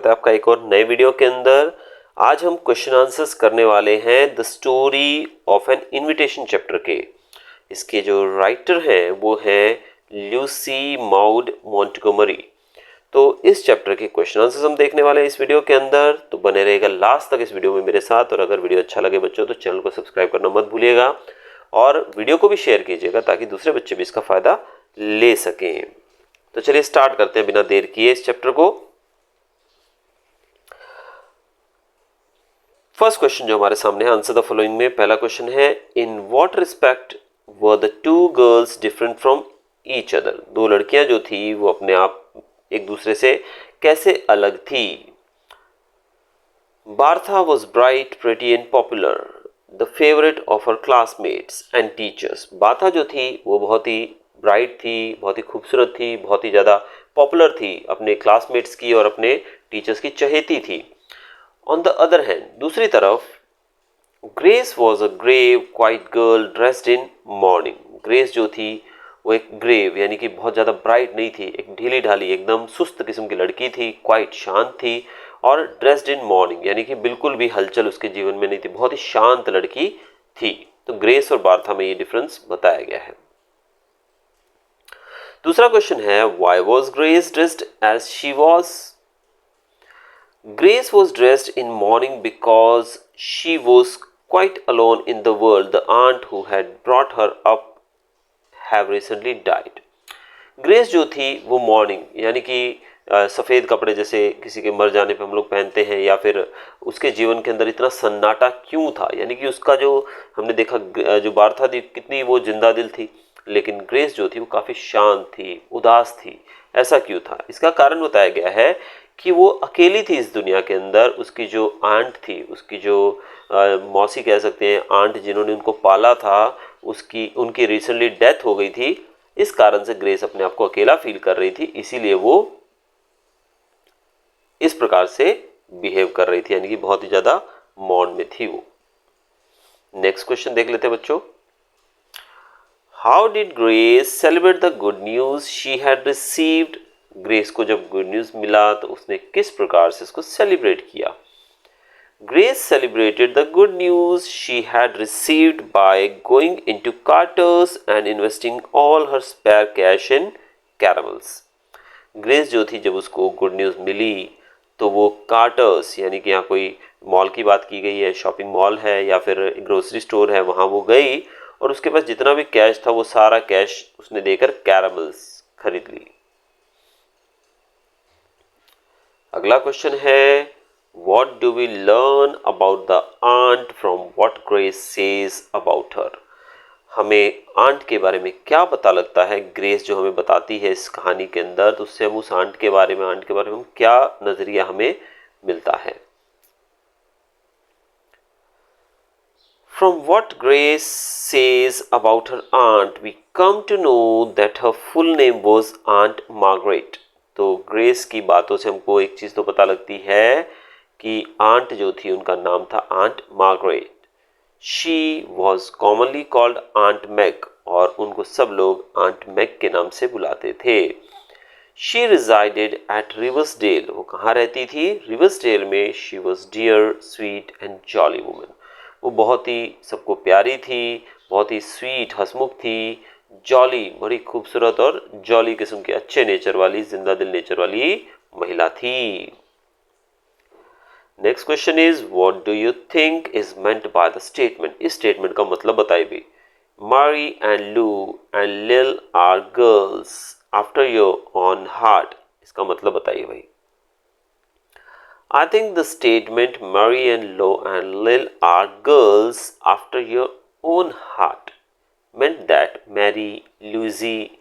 स्वागत है आपका एक और नए वीडियो के अंदर। आज हम क्वेश्चन आंसर्स करने वाले हैं the story of N invitation chapter के। इसके जो राइटर हैं वो हैं ल्यूसी माउड मॉन्टगोमरी। तो इस चैप्टर के क्वेश्चन आंसर्स हम देखने वाले हैं इस वीडियो के अंदर, तो बने रहेगा लास्ट तक इस वीडियो में मेरे साथ। और अगर वीडियो अच्छा लगे बच्चों तो चैनल को सब्सक्राइब करना मत भूलिएगा और वीडियो को भी शेयर कीजिएगा ताकि दूसरे बच्चे भी इसका फ़ायदा ले सकें। तो चलिए स्टार्ट करते हैं बिना देर किए इस चैप्टर को। फर्स्ट क्वेश्चन जो हमारे सामने है, आंसर द फॉलोइंग में पहला क्वेश्चन है, in what respect were the two girls different from each other. दो लड़कियां जो थी वो अपने आप एक दूसरे से कैसे अलग थी। बार्था was bright, pretty and popular, the favourite of her classmates and teachers. बार्था जो थी वो बहुत ही ब्राइट थी, बहुत ही खूबसूरत थी, बहुत ही ज़्यादा पॉपुलर थी, अपने क्लासमेट्स की और अपने टीचर्स की चहेती थी। ऑन द अदर हैंड, दूसरी तरफ, Grace was a grave quiet girl dressed in mourning. Grace जो थी वो एक ग्रेव यानी कि बहुत ज़्यादा ब्राइट नहीं थी, एक ढीली ढाली एकदम सुस्त किस्म की लड़की थी, क्वाइट शांत थी, और ड्रेस्ड इन मॉर्निंग यानी कि बिल्कुल भी हलचल उसके जीवन में नहीं थी, बहुत ही शांत लड़की थी। तो ग्रेस और बार्था में ये डिफरेंस बताया गया है। दूसरा क्वेश्चन है, why was Grace dressed as she was. Grace was dressed in mourning because she was quite alone in the world. The aunt who had brought her up have recently died. Grace जो थी वो morning यानी कि सफ़ेद कपड़े जैसे किसी के मर जाने पे हम लोग पहनते हैं, या फिर उसके जीवन के अंदर इतना सन्नाटा क्यों था, यानी कि उसका जो हमने देखा जो बार्था थी कितनी वो जिंदा दिल थी, लेकिन ग्रेस जो थी वो काफ़ी शांत थी, उदास थी। ऐसा क्यों था? इसका कारण बताया गया है कि वो अकेली थी इस दुनिया के अंदर। उसकी जो आंट थी, उसकी जो मौसी कह सकते हैं, आंट जिन्होंने उनको पाला था, उनकी रिसेंटली डेथ हो गई थी। इस कारण से ग्रेस अपने आप को अकेला फील कर रही थी, इसीलिए वो इस प्रकार से बिहेव कर रही थी, यानी कि बहुत ही ज़्यादा मौन में थी वो। नेक्स्ट क्वेश्चन देख लेते हैं बच्चों। How did grace celebrate the good news she had received. Grace को जब गुड न्यूज़ मिला तो उसने किस प्रकार से इसको सेलिब्रेट किया। Grace celebrated the good news she had received by going into Carter's and investing all her spare cash in caramels. Grace जो थी जब उसको गुड न्यूज़ मिली तो वो कार्टर्स यानी कि यहाँ कोई मॉल की बात की गई है, शॉपिंग मॉल है या फिर ग्रोसरी स्टोर है, वहाँ वो गई और उसके पास जितना भी कैश था वो सारा कैश उसने देकर कैरमल्स खरीद ली। अगला क्वेश्चन है, What do we learn about the aunt from what Grace says about her? हमें आंट के बारे में क्या पता लगता है, ग्रेस जो हमें बताती है इस कहानी के अंदर, तो उससे हम उस आंट के बारे में क्या नजरिया हमें मिलता है। From what Grace says about her aunt, we come to know that her full name was Aunt Margaret. तो ग्रेस की बातों से हमको एक चीज़ तो पता लगती है कि आंट जो थी उनका नाम था Aunt Margaret. She was commonly called Aunt Mag और उनको सब लोग आंट मैग के नाम से बुलाते थे। She resided at Riversdale. वो कहाँ रहती थी? रिवर्सडेल में। She was dear, sweet and jolly woman. वो बहुत ही सबको प्यारी थी, बहुत ही स्वीट, हंसमुख थी, जॉली, बड़ी खूबसूरत और जॉली किस्म के अच्छे नेचर वाली, जिंदा दिल नेचर वाली महिला थी। Next question is, what do you think is meant by the statement. इस स्टेटमेंट का मतलब बताइए भी। Mary and Lou and Lil are girls after your own heart. इसका मतलब बताइए भाई। I think the statement Mary and Lou and Lil are girls after your own heart meant that Mary, Lucy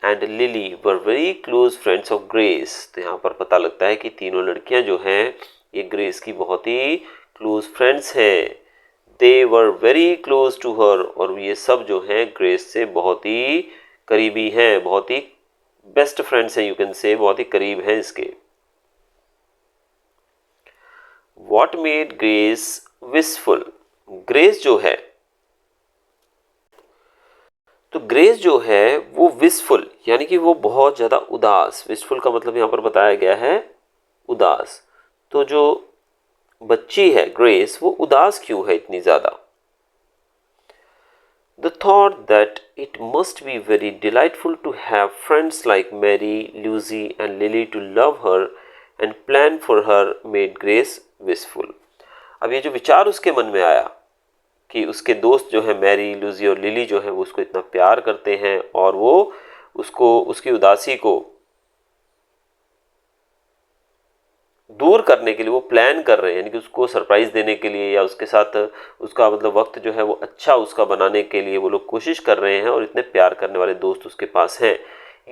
and Lily were very close friends of Grace। तो यहाँ पर पता लगता है कि तीनों लड़कियां जो हैं ये ग्रेस की बहुत ही क्लोज फ्रेंड्स हैं। They were very close to her और ये सब जो हैं ग्रेस से बहुत ही करीबी हैं, बहुत ही बेस्ट फ्रेंड्स हैं, यू कैन से, बहुत ही करीब हैं इसके। What made Grace wistful? Grace जो है, तो ग्रेस जो है वो विशफुल यानी कि वो बहुत ज़्यादा उदास। विशफुल का मतलब यहाँ पर बताया गया है उदास। तो जो बच्ची है ग्रेस वो उदास क्यों है इतनी ज़्यादा? The thought that it must be very delightful to have friends like Mary, Lucy and Lily to love her and plan for her made Grace wistful. अब ये जो विचार उसके मन में आया कि उसके दोस्त जो है मैरी, लूजी और लिली जो है वो उसको इतना प्यार करते हैं और वो उसको उसकी उदासी को दूर करने के लिए वो प्लान कर रहे हैं, यानी कि उसको सरप्राइज देने के लिए या उसके साथ उसका मतलब वक्त जो है वो अच्छा उसका बनाने के लिए वो लोग कोशिश कर रहे हैं और इतने प्यार करने वाले दोस्त उसके पास हैं।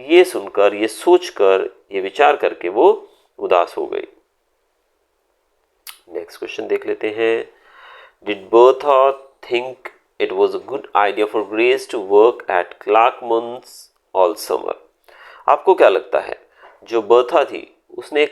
ये सुनकर, ये सोचकर, ये विचार करके वो उदास हो गई। नेक्स्ट क्वेश्चन देख लेते हैं। Did Bertha think it was a good idea for Grace to work at Clarkman's all summer? आपको क्या लगता है, जो बर्था थी उसने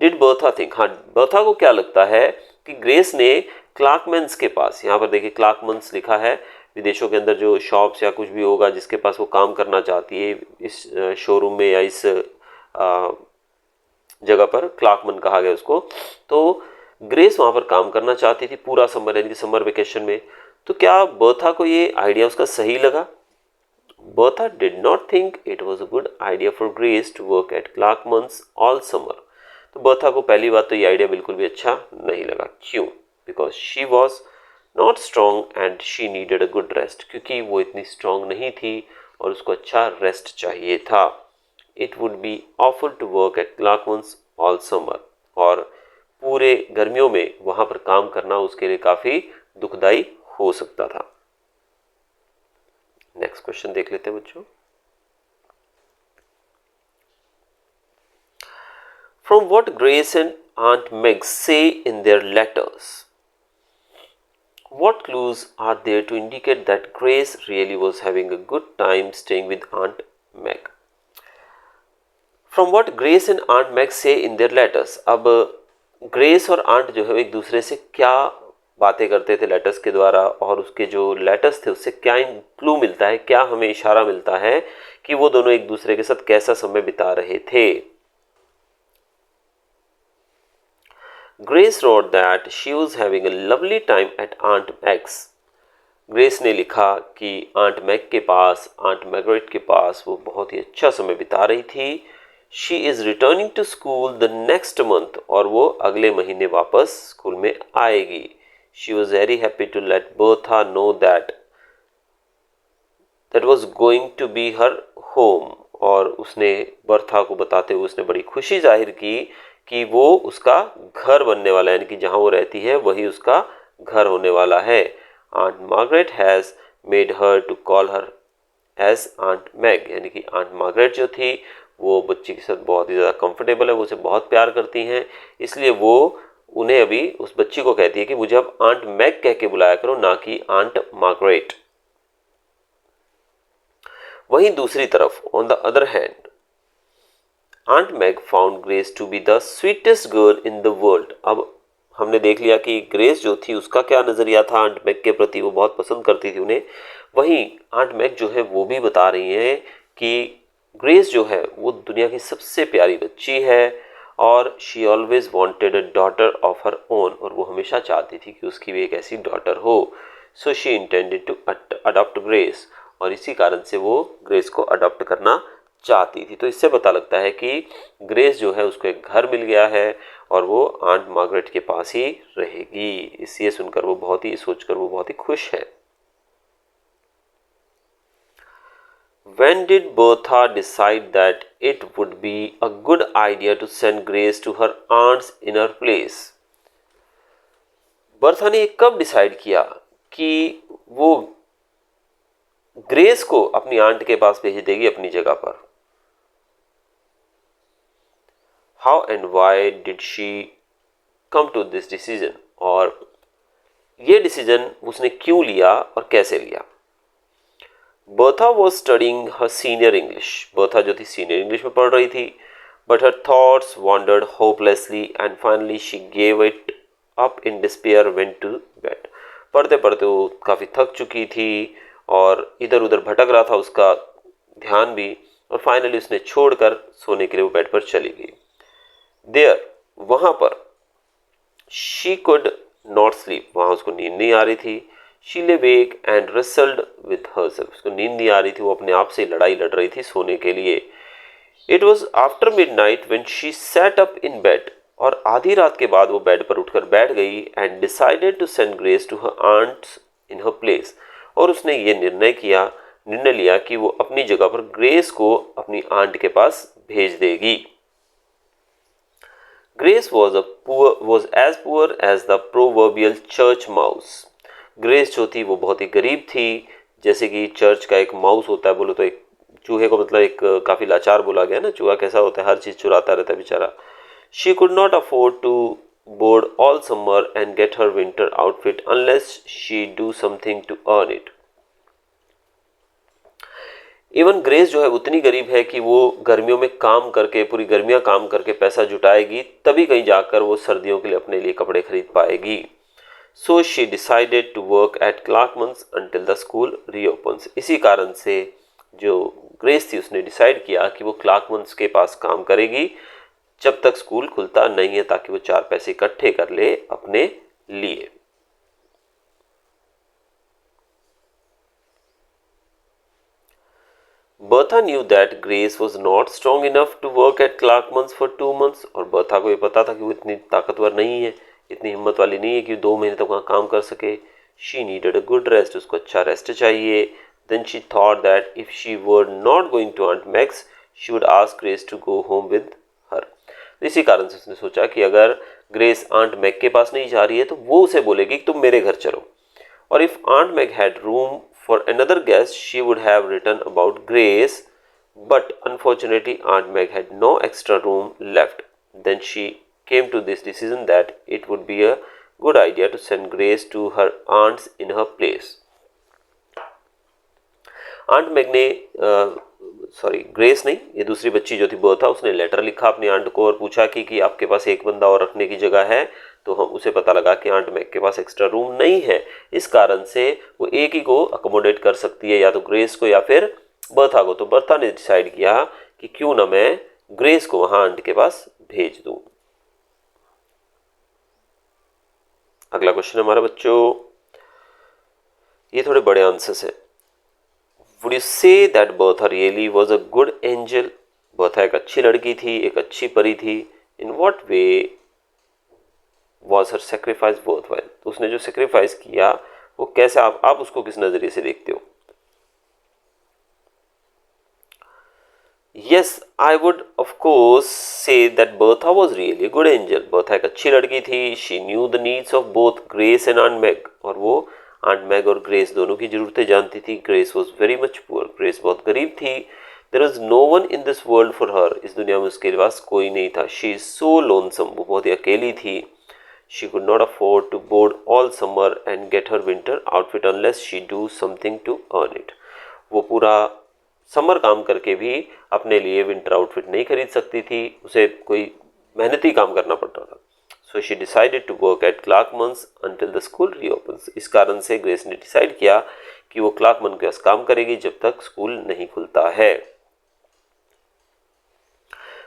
डिड बर्था थिंक, हाँ बर्था को क्या लगता है कि ग्रेस ने क्लार्कमैन्स के पास, यहाँ पर देखिए क्लार्कमन्स लिखा है, विदेशों के अंदर जो शॉप्स या कुछ भी होगा जिसके पास वो काम करना चाहती है, इस शोरूम में या इस जगह पर क्लार्कमन कहा गया उसको। तो ग्रेस वहाँ पर काम करना चाहती थी पूरा समर, यानी कि समर वेकेशन में। तो क्या बर्था को ये आइडिया उसका सही लगा? Bertha did not think it was a good idea for Grace to work at Clarkman's all summer. तो बर्था को पहली बात तो ये आइडिया बिल्कुल भी अच्छा नहीं लगा। क्यों? Because she was not strong and she needed a good rest, क्योंकि वो इतनी स्ट्रॉन्ग नहीं थी और उसको अच्छा रेस्ट चाहिए था। It would be awful to work at Clarkman's all summer, और पूरे गर्मियों में वहाँ पर काम करना उसके लिए काफ़ी दुखदाई हो सकता था। नेक्स्ट क्वेश्चन देख लेते हैं बच्चों। From what Grace and Aunt Meg say in their letters, what clues are there to indicate that Grace really was having a good time staying with Aunt Meg? From what Grace and Aunt Meg say in their letters, अब grace और aunt जो है एक दूसरे से क्या बातें करते थे लेटर्स के द्वारा, और उसके जो लेटर्स थे उससे क्या क्लू मिलता है, क्या हमें इशारा मिलता है कि वो दोनों एक दूसरे के साथ कैसा समय बिता रहे थे? Grace wrote that she was having a lovely time at Aunt Meg's. Grace ने लिखा कि आंट मैग के पास, आंट मैगरेट के पास वो बहुत ही अच्छा समय बिता रही थी। She is returning to school the next month, और वो अगले महीने वापस स्कूल में आएगी। She was very happy to let Bertha know that was going to be her home, और उसने बर्था को बताते हुए उसने बड़ी खुशी जाहिर की कि वो उसका घर बनने वाला है, यानी कि जहाँ वो रहती है वही उसका घर होने वाला है। Aunt Margaret has made her to call her as Aunt Mag, यानी कि आंट मार्गरेट जो थी वो बच्ची के साथ बहुत ही ज़्यादा कंफर्टेबल है, वो उसे बहुत प्यार करती हैं, इसलिए वो उन्हें अभी उस बच्ची को कहती है कि मुझे अब आंट मैग कह के बुलाया करो, ना कि आंट मार्गरेट। वहीं दूसरी तरफ on the other hand, Aunt Mag found Grace to be the sweetest girl in the world. अब हमने देख लिया कि ग्रेस जो थी उसका क्या नज़रिया था आंट मैग के प्रति, वो बहुत पसंद करती थी उन्हें। वहीं आंट मैग जो है वो भी बता रही हैं कि ग्रेस जो है वो दुनिया की सबसे प्यारी बच्ची है और she always wanted a daughter of her own, और वो हमेशा चाहती थी कि उसकी भी एक ऐसी डॉटर हो। So she intended to adopt Grace, और इसी कारण से वो ग्रेस को अडॉप्ट करना चाहती थी। तो इससे पता लगता है कि ग्रेस जो है उसको एक घर मिल गया है और वो आंट मार्गरेट के पास ही रहेगी। इसलिए सुनकर वो बहुत ही, सोचकर वो बहुत ही खुश है। When did Bertha decide that it would be a good idea to send Grace to her aunt's inner place? Bertha ने कब डिसाइड किया कि वो ग्रेस को अपनी आंट के पास भेज देगी अपनी जगह पर? How and why did she come to this decision? और ये डिसीजन उसने क्यों लिया और कैसे लिया? Bertha was studying her senior English. Bertha जो थी सीनियर इंग्लिश में पढ़ रही थी, but her thoughts wandered hopelessly and finally she gave it up in despair, went to bed. पढ़ते पढ़ते वो काफ़ी थक चुकी थी और इधर उधर भटक रहा था उसका ध्यान भी, और फाइनली उसने छोड़कर सोने के लिए वो बेड पर चली गई। देयर वहाँ पर शी कुड नॉट स्लीप, वहाँ उसको नींद नहीं आ रही थी। शी ले वेक एंड रेसल्ड विथ हरसेल्फ, उसको नींद नहीं आ रही थी, वो अपने आप से लड़ाई लड़ रही थी सोने के लिए। It was after mid night when she said up in bed, और आधी रात के बाद वो बेड पर उठकर बैठ गई। And decided to send Grace to her aunts in her place, और उसने ये निर्णय लिया कि वो अपनी जगह पर ग्रेस को अपनी आंट के पास भेज देगी। Grace was as poor as the proverbial church mouse. Grace जो थी वो बहुत ही गरीब थी, जैसे कि चर्च का एक माउस होता है, बोलो तो एक चूहे को, मतलब एक काफ़ी लाचार बोला गया ना, चूहा कैसा होता है, हर चीज़ चुराता रहता है बेचारा। She could not afford to board all summer and get her winter outfit unless she do something to earn it. Even grace जो है उतनी गरीब है कि वो गर्मियों में काम करके, पूरी गर्मियां काम करके पैसा जुटाएगी, तभी कहीं जाकर वो सर्दियों के लिए अपने लिए कपड़े खरीद पाएगी। So she decided to work at Clarkman's until the school reopens. इसी कारण से जो ग्रेस थी उसने डिसाइड किया कि वो क्लार्कमन्स के पास काम करेगी जब तक स्कूल खुलता नहीं है, ताकि वो 4 पैसे इकट्ठे कर ले अपने लिए। Bertha knew that Grace was not strong enough to work at Clarkman's for 2 months, और बर्था को ये पता था कि वो इतनी ताकतवर नहीं है, इतनी हिम्मत वाली नहीं है कि 2 महीने तक वहाँ काम कर सके। She needed a good rest, उसको अच्छा रेस्ट चाहिए। Then she thought that if she were not going to Aunt Max she would ask Grace to go home with her. इसी कारण से उसने सोचा कि अगर ग्रेस आंट मैक के पास नहीं जा रही है तो वो उसे बोलेगी कि तुम मेरे घर चलो। और if Aunt Mac had room for another guest, she would have written about Grace, but unfortunately Aunt Meg had no extra room left. Then she came to this decision that it would be a good idea to send Grace to her aunts in her place. Aunt Meg ने grace नहीं, ये दूसरी बच्ची जो थी Bertha, उसने letter लिखा अपनी आंट को और पूछा कि आपके पास एक बंदा और रखने की जगह है। तो हम उसे पता लगा कि आंट मैक के पास एक्स्ट्रा रूम नहीं है, इस कारण से वो एक ही को अकोमोडेट कर सकती है, या तो ग्रेस को या फिर बर्था को। तो बर्था ने डिसाइड किया कि क्यों ना मैं ग्रेस को वहां आंट के पास भेज दूं। अगला क्वेश्चन हमारा बच्चों, ये थोड़े बड़े आंसर्स हैं। Would you say that Bertha really was a good angel? Bertha एक अच्छी लड़की थी, एक अच्छी परी थी। In what way was her sacrifice worthwhile? तो उसने जो सेक्रीफाइस किया वो कैसे, आप उसको किस नजरिए से देखते हो? Yes, I would of course say that Bertha was really a good angel. Bertha एक अच्छी लड़की थी। She knew the needs of both Grace and Aunt Meg, और वो आंट मैग और ग्रेस दोनों की जरूरतें जानती थी। Grace was very much poor, Grace बहुत गरीब थी। There was no one in this world for her, इस दुनिया में उसके पास कोई नहीं था। शी इज सो लोनसम, वो बहुत ही अकेली थी। She could not afford to board all summer and get her winter outfit unless she do something to earn it. वो पूरा समर काम करके भी अपने लिए विंटर आउटफिट नहीं खरीद सकती थी, उसे कोई मेहनती काम करना पड़ता था। So she decided to work at Clarkmans until the school reopens. इस कारण से ग्रेस ने डिसाइड किया कि वो क्लार्कमन के पास काम करेगी जब तक स्कूल नहीं खुलता है।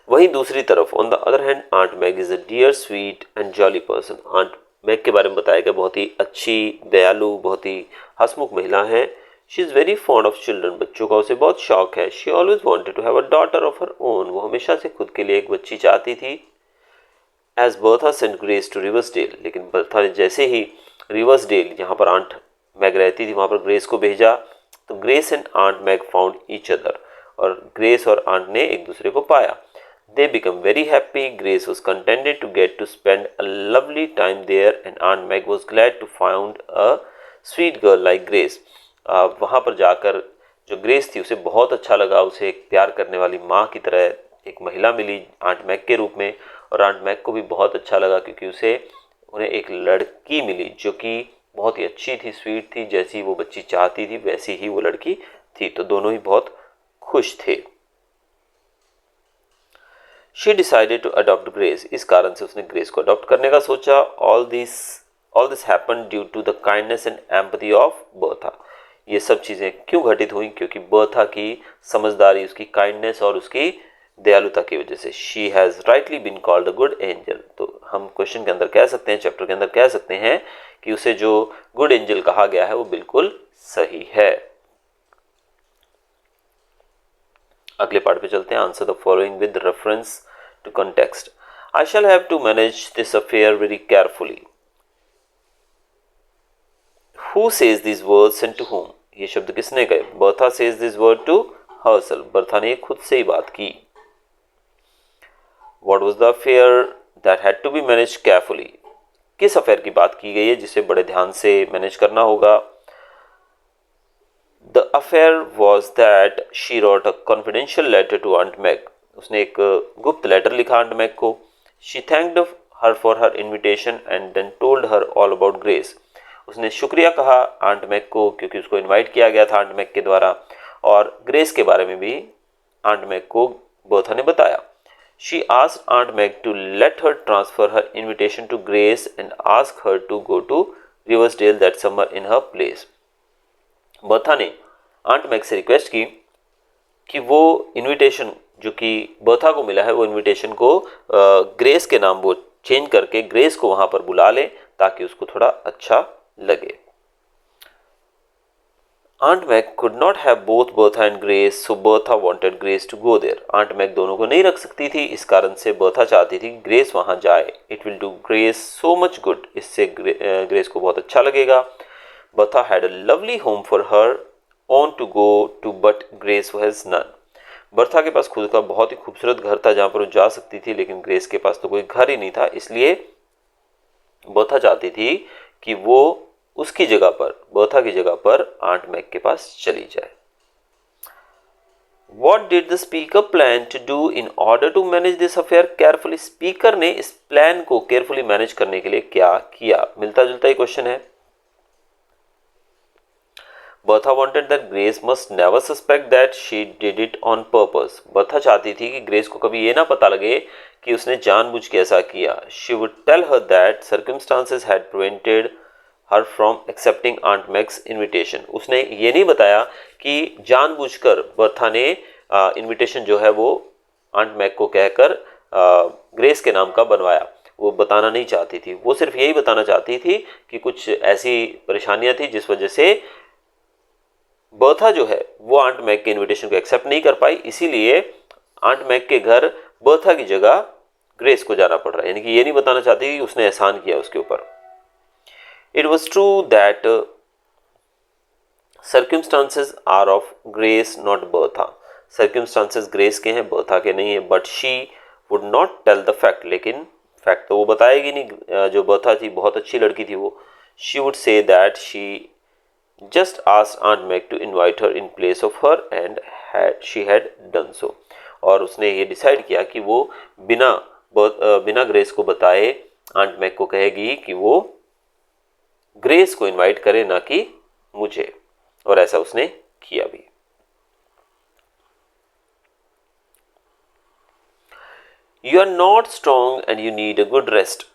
वहीं दूसरी तरफ on the other hand Aunt Mag is a dear sweet and jolly person. Aunt Mag के बारे में बताया गया बहुत ही अच्छी, दयालु, बहुत ही हंसमुख महिला है। She is very fond of children, बच्चों का उसे बहुत शौक है। She always wanted to have a daughter of her own, वो हमेशा से खुद के लिए एक बच्ची चाहती थी। As Bertha sent Grace to Riversdale, लेकिन बर्था ने जैसे ही रिवर्सडेल, जहाँ पर आंट मैग रहती थी, वहाँ पर ग्रेस को भेजा, तो Grace and Aunt Mag found each other, और ग्रेस और आंट ने एक दूसरे को पाया। They become very happy. Grace was contented to get to spend a lovely time there and Aunt Mag was glad to found a sweet girl like Grace. वहाँ पर जाकर जो ग्रेस थी उसे बहुत अच्छा लगा, उसे एक प्यार करने वाली माँ की तरह एक महिला मिली आंट मैग के रूप में, और आंट मैग को भी बहुत अच्छा लगा क्योंकि उन्हें एक लड़की मिली जो कि बहुत ही अच्छी थी, स्वीट थी, जैसी वो बच्ची चाहती थी वैसी ही वो लड़की थी। तो दोनों ही बहुत खुश थे। She decided to adopt Grace, इस कारण से उसने ग्रेस को अडॉप्ट करने का सोचा। All this happened due to the kindness and empathy of Bertha. ये सब चीज़ें क्यों घटित हुई? क्योंकि बर्था की समझदारी, उसकी काइंडनेस और उसकी दयालुता की वजह से। She has rightly been called a good angel. तो हम क्वेश्चन के अंदर कह सकते हैं, चैप्टर के अंदर कह सकते हैं कि उसे जो गुड एंजल कहा गया है वो बिल्कुल सही है। अगले पार्ट पे चलते हैं। Answer the following with reference to context. I shall have to manage this affair very carefully. Who says this words and to whom? ये शब्द किसने कहे? Bertha says this word to herself। Bertha ने खुद से ही बात की। What was the affair that had to be managed carefully? किस अफेयर की बात की गई है जिसे बड़े ध्यान से मैनेज करना होगा? The affair was that she wrote a confidential letter to Aunt Meg. उसने एक गुप्त लेटर लिखा आंट मैग को। She thanked her for her invitation and then told her all about Grace. उसने शुक्रिया कहा आंट मैग को क्योंकि उसको इनवाइट किया गया था आंट मैग के द्वारा, और ग्रेस के बारे में भी आंट मैग को बर्था ने बताया। She asked Aunt Meg to let her transfer her invitation to Grace and ask her to go to Riversdale that summer in her place. Bertha ने आंट मैग से request की कि वो invitation जो कि बर्था को मिला है वो इनविटेशन को ग्रेस के नाम वो चेंज करके ग्रेस को वहां पर बुला ले ताकि उसको थोड़ा अच्छा लगे। Aunt Meg could not have both Bertha and Grace, so Bertha wanted Grace to go there. Aunt Meg दोनों को नहीं रख सकती थी, इस कारण से बर्था चाहती थी कि ग्रेस वहां जाए। It will do Grace so much good. इससे ग्रेस को बहुत अच्छा लगेगा। Bertha had a lovely home for her own to go to, but Grace has none. Bertha के पास खुद का बहुत ही खूबसूरत घर था जहां पर वो जा सकती थी, लेकिन ग्रेस के पास तो कोई घर ही नहीं था। इसलिए बर्था चाहती थी कि वो उसकी जगह पर, बर्था की जगह पर आंट मैग के पास चली जाए। What did the speaker plan to do in order to manage this affair carefully? Speaker ने इस प्लान को केयरफुली मैनेज करने के लिए क्या किया? मिलता जुलता ही क्वेश्चन है। Bertha wanted that Grace must never suspect that she did it on purpose. Bertha चाहती थी कि ग्रेस को कभी ये ना पता लगे कि उसने जानबूझ के ऐसा किया। She would tell her that circumstances had prevented her from accepting Aunt Meg's invitation. उसने ये नहीं बताया कि जानबूझकर बर्था ने इनविटेशन जो है वो आंट मैग को कहकर ग्रेस के नाम का बनवाया। वो बताना नहीं चाहती थी, वो सिर्फ यही बताना चाहती थी कि कुछ ऐसी परेशानियां थी जिस वजह से बर्था जो है वो आंट मैग के इनविटेशन को एक्सेप्ट नहीं कर पाई, इसीलिए आंट मैग के घर बर्था की जगह ग्रेस को जाना पड़ रहा है। यानी कि ये नहीं बताना चाहती कि उसने एहसान किया उसके ऊपर। It was true that circumstances are of Grace, not Bertha. Circumstances Grace के हैं, बर्था के नहीं है। But she would not tell the fact. लेकिन फैक्ट तो वो बताएगी नहीं। जो बर्था थी बहुत अच्छी लड़की थी वो। She would say that she just asked Aunt Meg to invite her in place of her and she had done so. और उसने ये डिसाइड किया कि वो बिना ग्रेस को बताए आंट मैग को कहेगी कि वो ग्रेस को इनवाइट करे, ना कि मुझे, और ऐसा उसने किया भी। You are not strong and you need a good rest.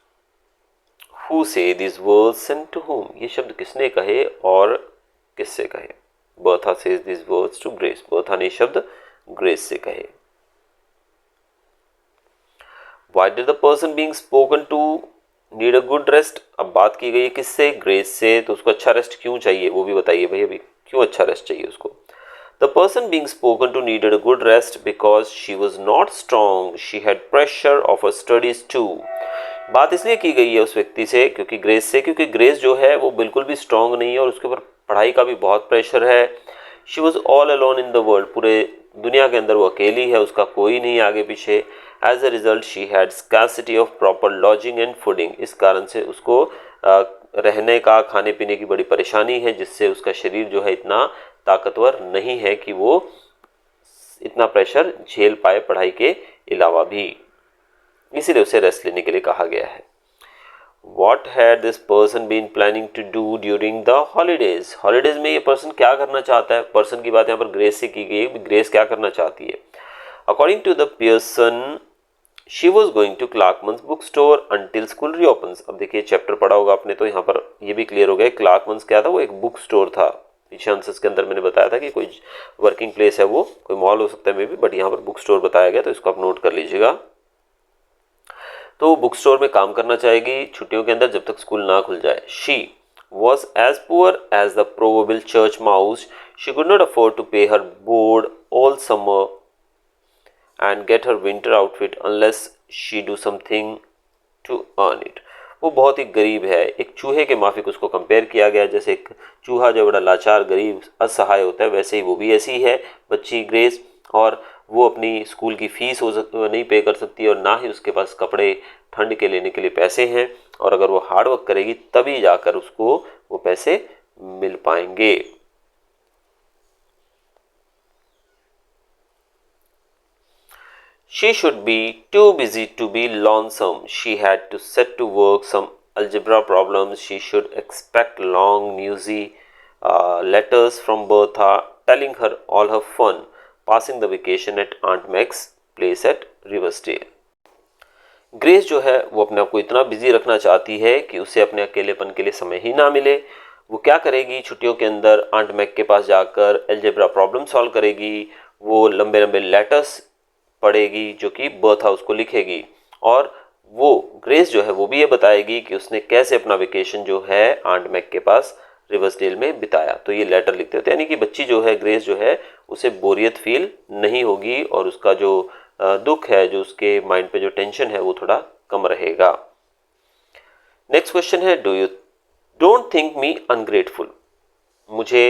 Who say these words and to whom? ये शब्द किसने कहे और किससे कहे? Bertha says these words to Grace. Bertha ने शब्द ग्रेस से कहे। Why did the person being spoken to need a good rest? अब बात की गई है किससे? ग्रेस से, तो उसको अच्छा रेस्ट क्यों चाहिए वो भी बताइए भाई। अभी क्यों अच्छा रेस्ट चाहिए उसको? The person being spoken to needed a good rest because she was not strong. She had pressure of her studies too. बात इसलिए की गई है उस व्यक्ति से क्योंकि ग्रेस जो है वो बिल्कुल भी स्ट्रांग नहीं है और उसके ऊपर पढ़ाई का भी बहुत प्रेशर है। She was all alone in the world. पूरे दुनिया के अंदर वो अकेली है, उसका कोई नहीं आगे पीछे। As a result, she had scarcity of proper lodging and fooding. इस कारण से उसको रहने का, खाने पीने की बड़ी परेशानी है, जिससे उसका शरीर जो है इतना ताकतवर नहीं है कि वो इतना प्रेशर झेल पाए पढ़ाई के अलावा भी। इसीलिए उसे रेस्ट लेने के लिए कहा गया है। What had this person been planning to do during the holidays? Holidays में ये पर्सन क्या करना चाहता है? पर्सन की बात यहाँ पर ग्रेस से की गई है, ग्रेस क्या करना चाहती है? According to the person, she was going to Clarkman's bookstore until school reopens. अब देखिए चैप्टर पढ़ा होगा आपने तो यहाँ पर ये भी क्लियर हो गया। क्लार्कमन्स क्या था? वो एक बुक स्टोर था, पीछे आंसर्स के अंदर मैंने बताया था कि कोई वर्किंग प्लेस है वो कोई मॉल हो सकता है मे बी, बट यहाँ पर बुक स्टोर बताया गया तो इसको आप नोट कर लीजिएगा। तो बुक स्टोर में काम करना चाहेगी छुट्टियों के अंदर जब तक स्कूल ना खुल जाए। She was as poor as the proverbial church mouse. She could not afford to pay her board all summer and get her winter outfit unless she do something to earn it. वो बहुत ही गरीब है। एक चूहे के माफिक उसको compare किया गया, जैसे एक चूहा जो बड़ा लाचार गरीब असहाय होता है वैसे ही वो भी ऐसी है बच्ची ग्रेस, और वो अपनी स्कूल की फीस नहीं पे कर सकती और ना ही उसके पास कपड़े ठंड के लेने के लिए पैसे हैं, और अगर वो हार्ड वर्क करेगी तभी जाकर उसको वो पैसे मिल पाएंगे। She should be too busy to be lonesome. She had to set to work some algebra problems. She should expect long, newsy letters from Bertha telling her all her fun passing the vacation at Aunt Meg's place at Riversdale. Grace जो है वो अपने आप को इतना busy रखना चाहती है कि उसे अपने अकेलेपन के लिए समय ही ना मिले। वो क्या करेगी छुट्टियों के अंदर, आंट मैक के पास जाकर एल्जेब्रा प्रॉब्लम सॉल्व करेगी, वो लंबे लंबे लेटर्स पढ़ेगी जो कि बर्था उसको लिखेगी, और वो ग्रेस जो है वो भी ये बताएगी कि उसने कैसे अपना वेकेशन जो है आंट मैक के पास रिवर्सडेल में बिताया। तो ये लेटर लिखते होते हैं, यानी कि बच्ची जो है ग्रेस जो है उसे बोरियत फील नहीं होगी और उसका जो दुख है, जो उसके माइंड पे जो टेंशन है वो थोड़ा कम रहेगा। नेक्स्ट क्वेश्चन है, do you don't think me ungrateful. मुझे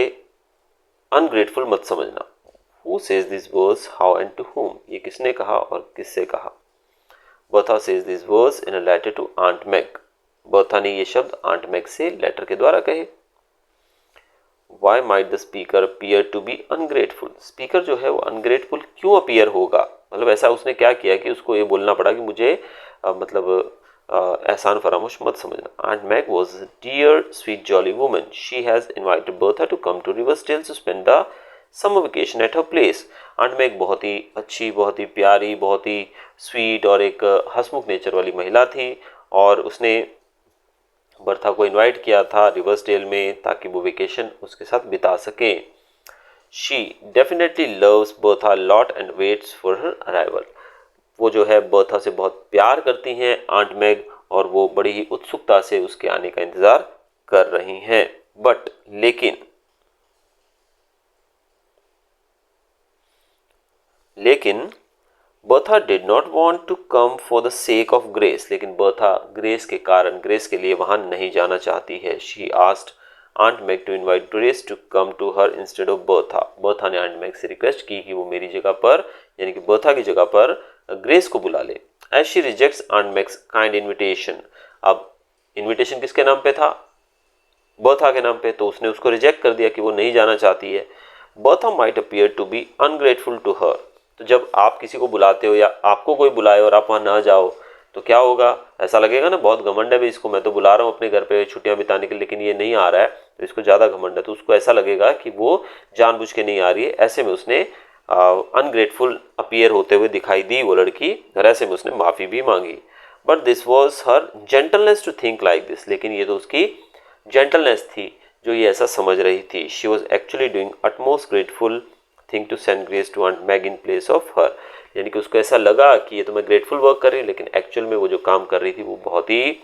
अनग्रेटफुल मत समझना। Who says these words, how and to whom? ये किसने कहा और किससे कहा? Bertha says these words in a letter to Aunt Meg. Bertha ने ये शब्द आंट मैग से लेटर के द्वारा कहे। Why might the speaker appear to be ungrateful? Speaker जो है वो अनग्रेटफुल क्यों अपीयर होगा? मतलब ऐसा उसने क्या किया कि उसको ये बोलना पड़ा कि मुझे एहसान फरामोश मत समझना। Aunt Meg was a dear, sweet, jolly woman. She has invited Bertha to come to Riversdale to spend the summer vacation at her place. Aunt Mag बहुत ही अच्छी, बहुत ही प्यारी, बहुत ही स्वीट और एक हंसमुख नेचर वाली महिला थी, और उसने बर्था को इनवाइट किया था रिवर्सडेल में ताकि वो वेकेशन उसके साथ बिता सके। She definitely loves Bertha lot and waits for her arrival. वो जो है बर्था से बहुत प्यार करती हैं आंट मैग, और वो बड़ी ही उत्सुकता से उसके आने का इंतज़ार कर रही हैं। बट लेकिन Bertha did not want to come for the sake of Grace. लेकिन बर्था ग्रेस के कारण, ग्रेस के लिए वहां नहीं जाना चाहती है। She asked Aunt Mag to invite Grace to come to her instead of Bertha. Bertha ने आंट मैग से रिक्वेस्ट की कि वो मेरी जगह पर, यानी कि बर्था की जगह पर ग्रेस को बुला ले। As she rejects Aunt Mag's kind invitation. अब इन्विटेशन किसके नाम पे था? बर्था के नाम पे, तो उसने उसको रिजेक्ट कर दिया कि वो नहीं जाना चाहती है। Bertha might appear to be ungrateful to her. तो जब आप किसी को बुलाते हो या आपको कोई बुलाए और आप वहाँ ना जाओ तो क्या होगा? ऐसा लगेगा ना बहुत घमंड है भी इसको, मैं तो बुला रहा हूँ अपने घर पे छुट्टियाँ बिताने के लिए, लेकिन ये नहीं आ रहा है तो इसको ज़्यादा घमंड है। तो उसको ऐसा लगेगा कि वो जानबूझ के नहीं आ रही है। ऐसे में उसने अनग्रेटफुल अपीयर होते हुए दिखाई दी वो लड़की, और ऐसे में उसने माफ़ी भी मांगी। But this was her gentleness to think like this. लेकिन ये तो उसकी जेंटलनेस थी जो ये ऐसा समझ रही थी। She was actually doing utmost grateful thing to send Grace to Aunt Mag in place of her. यानी कि उसको ऐसा लगा कि ये तो मैं ग्रेटफुल वर्क कर रही हूँ, लेकिन एक्चुअल में वो जो काम कर रही थी वो बहुत ही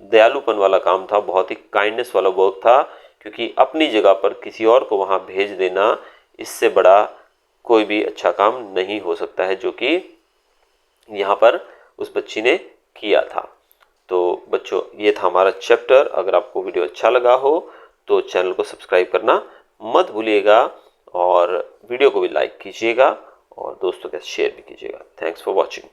दयालुपन वाला काम था, बहुत ही काइंडनेस वाला वर्क था, क्योंकि अपनी जगह पर किसी और को वहाँ भेज देना, इससे बड़ा कोई भी अच्छा काम नहीं हो सकता है, जो कि यहाँ पर उस बच्ची ने किया था। तो बच्चों, ये था हमारा चैप्टर। अगर आपको वीडियो अच्छा लगा हो तो चैनल को सब्सक्राइब करना मत भूलिएगा, और वीडियो को भी लाइक कीजिएगा और दोस्तों के साथ शेयर भी कीजिएगा। Thanks for watching.